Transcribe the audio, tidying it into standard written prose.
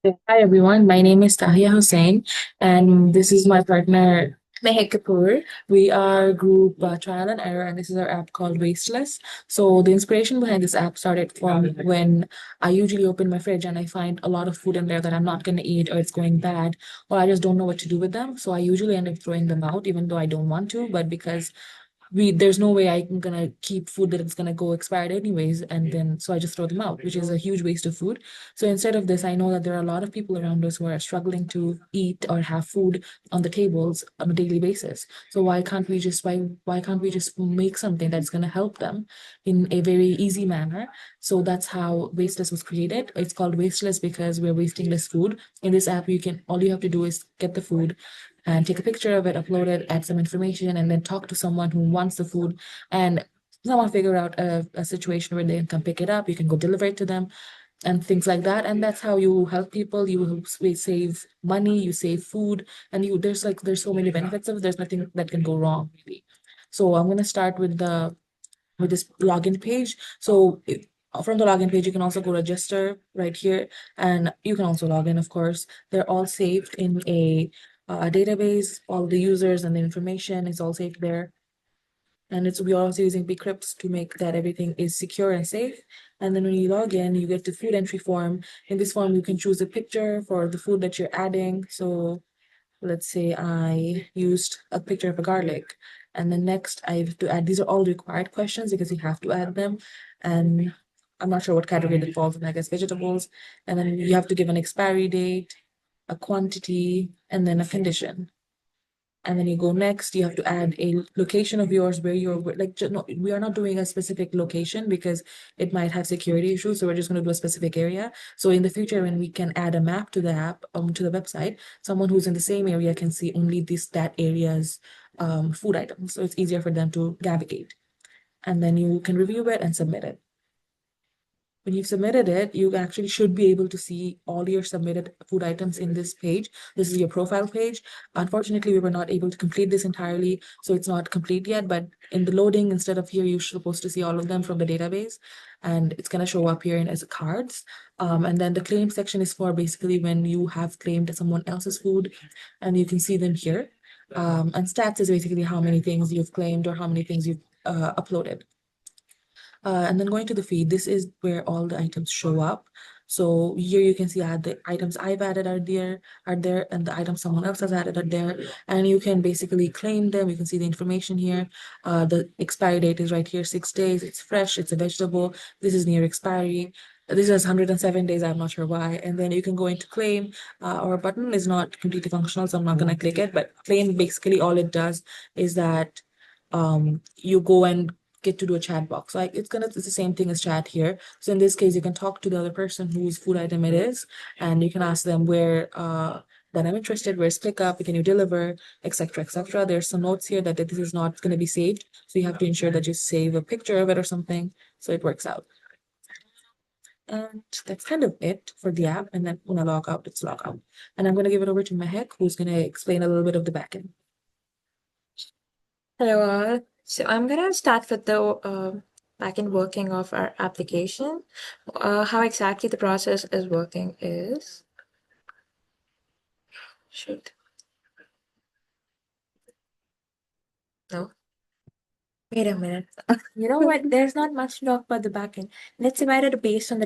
Hi everyone, my name is Tahia Hussain, and this is my partner Mehek Kapoor. We are group Trial and Error, and this is our app called Wasteless. So the inspiration behind this app started from when I usually open my fridge and I find a lot of food in there that I'm not going to eat, or it's going bad, or I just don't know what to do with them. So I usually end up throwing them out, even though I don't want to, but because there's no way I'm gonna keep food that it's gonna go expired anyways, and then so I just throw them out, which is a huge waste of food. So instead of this, I know that there are a lot of people around us who are struggling to eat or have food on the tables on a daily basis. So why can't we just make something that's gonna help them in a very easy manner? So that's how Wasteless was created. It's called Wasteless because we're wasting less food. In this app, all you have to do is get the food and take a picture of it, upload it, add some information, and then talk to someone who wants the food and someone figure out a situation where they can come pick it up. You can go deliver it to them and things like that. And that's how you help people. Save money, you save food, and there's so many benefits of it. There's nothing that can go wrong really. So I'm gonna start with this login page. From the login page, you can also go register right here, and you can also log in, of course. They're all saved in a database. All the users and the information is all saved there. And we're also using bcrypt to make that everything is secure and safe. And then when you log in, you get the food entry form. In this form, you can choose a picture for the food that you're adding. So let's say I used a picture of a garlic. And then next I have to add, these are all required questions because you have to add them. And I'm not sure what category that falls in, I guess vegetables. And then you have to give an expiry date, a quantity, and then a condition. And then you go next, you have to add a location of yours where no, we are not doing a specific location because it might have security issues. So we're just going to do a specific area. So in the future, when we can add a map to the app, to the website, someone who's in the same area can see only that area's food items. So it's easier for them to navigate. And then you can review it and submit it. When you've submitted it, you actually should be able to see all your submitted food items in this page. This is your profile page. Unfortunately, we were not able to complete this entirely, so it's not complete yet, but in the loading, instead of here, you're supposed to see all of them from the database, and it's going to show up here as cards. And then the claim section is for basically when you have claimed someone else's food, and you can see them here. And stats is basically how many things you've claimed or how many things you've uploaded. And then going to the feed, this is where all the items show up. So here you can see the items I've added are there, and the items someone else has added are there. And you can basically claim them. You can see the information here. The expiry date is right here, 6 days. It's fresh, it's a vegetable. This is near expiry. This is 107 days, I'm not sure why. And then you can go into claim. Our button is not completely functional, so I'm not gonna click it, but claim basically all it does is that you go and get to do a chat box. Like it's the same thing as chat here. So in this case, you can talk to the other person whose food item it is, and you can ask them where that I'm interested, where's pickup, can you deliver, etc. etc. There's some notes here that this is not going to be saved. So you have to ensure that you save a picture of it or something so it works out. And that's kind of it for the app. And then when I log out, it's log out. And I'm going to give it over to Mehek, who's going to explain a little bit of the backend. Hello all. So I'm gonna start with the backend working of our application. How exactly the process is working is, shoot, no. Wait a minute. You know what? There's not much to talk about the backend. Let's divide it based on the